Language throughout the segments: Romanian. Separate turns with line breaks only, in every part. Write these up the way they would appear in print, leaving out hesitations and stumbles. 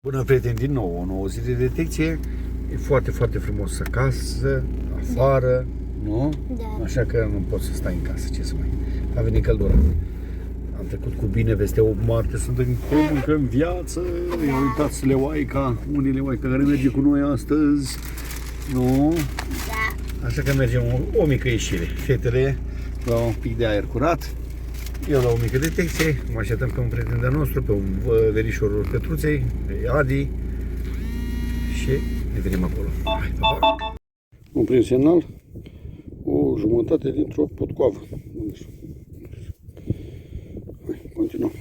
Bună, prieteni, din nou o nouă zi de detecție. E foarte, foarte frumos acasă, afară, nu?
Da.
Așa că nu pot să stai în casă, ce să mai... A venit căldura. Am trecut cu bine peste 8 martie, sunt încă în viață. Ia uitați Leoaica, unele Leoaica care merge cu noi astăzi, nu?
Da.
Așa că mergem o mică ieșire. Fetele la un pic de aer curat. Eu la o mică detecție, mă așteptăm pe un prieten de-al nostru, pe un verișorul Cătruței, pe Adi, și ne vedem acolo. Hai, pa, pa. Un prim semnal, o jumătate dintr-o potcoavă. Hai, continuăm.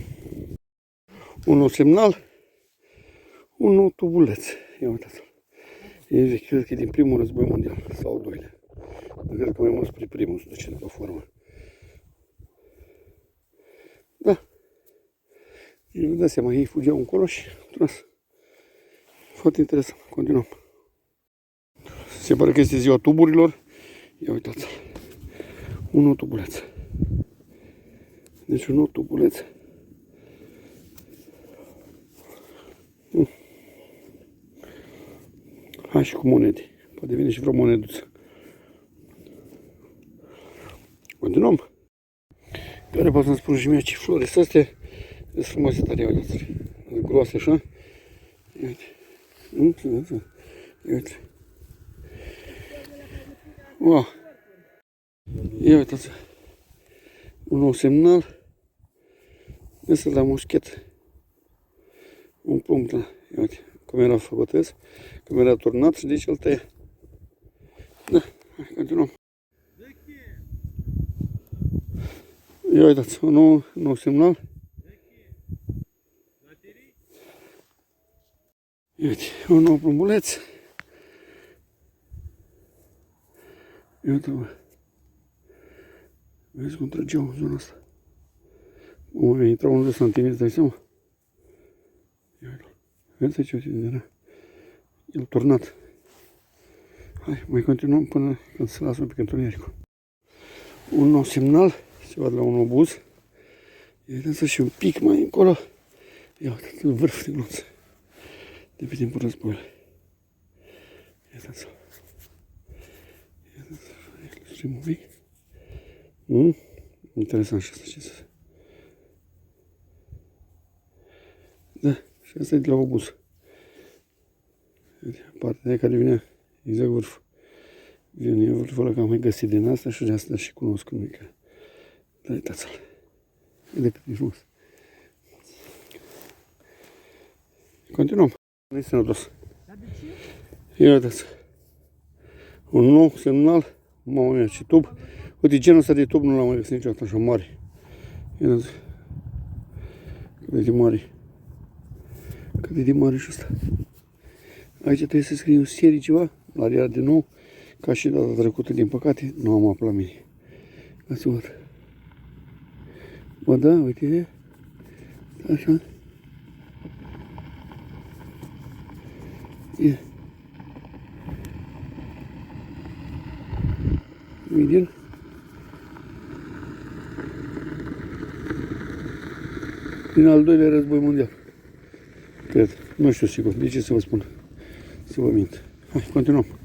Un nou semnal, un nou tubuleț. Ia uitați-l. E, cred că e din primul război mondial, sau al doilea. Cred că mai mult spre primul, se duce după formă. Da. Și vă dați seama, ei fugeau încolo și tras. Foarte interesant. Continuăm. Se pare că este ziua tuburilor. Ia uitați. Un nou tubuleț. Deci un nou tubuleț. Hai și cu monede. Poate vine și vreo moneduță. Continuăm. Care pot să-mi spun și mie ce flori sunt astea. Sunt frumoase tare, uitați. Groase așa. Ia uite. Ia uite. Wow. Ia uitați. Un nou semnal. Ăsta la mușchet. Un punct. Ia uite. Cum era făcut ăsta. Cum era turnat și deci îl tăia. Da. Hai, continuăm. Ia uitați. Un nou semnal. Uite, un nou plumbuleț. Uite-mă. Vezi cum trăgeau în zona asta. O, intrau 1 de centimetri, dai seama? Vezi ce era? El turnat. Hai, mai continuăm până când se lasă pe întunericul. Un nou semnal. Se văd la un obuz. Uitați și un pic mai încolo. Ia uite, vârf de glonț. De pe timpul războiului. Uitați-l. Uitați-l. Un pic. Interesant și asta, ce să... Da, și asta e de la obuz. Partea de care vine exact vârful. Vine vârful ăla că am mai găsit din asta și de asta și cunosc cum e că... Da, uitați-l. Vede cât e frumos. Continuăm. Nu este sănătos. Ia uitați. Un nou semnal. Mamă mea, ce tub. Uite, genul ăsta de tub nu l-am mai găsit niciodată așa mare. Ia uitați. Cât e de mare. Cât e de mare și ăsta. Aici trebuie să scriu serie ceva. La ea de nou. Ca și data trecută, din păcate, nu am apă la mine. Ca să văd. Bă, da, uite. Așa. Ia. Vedem? Din al doilea război mondial. Cred. Nu știu sigur. De ce să vă spun? Să vă mint. Hai, continuăm.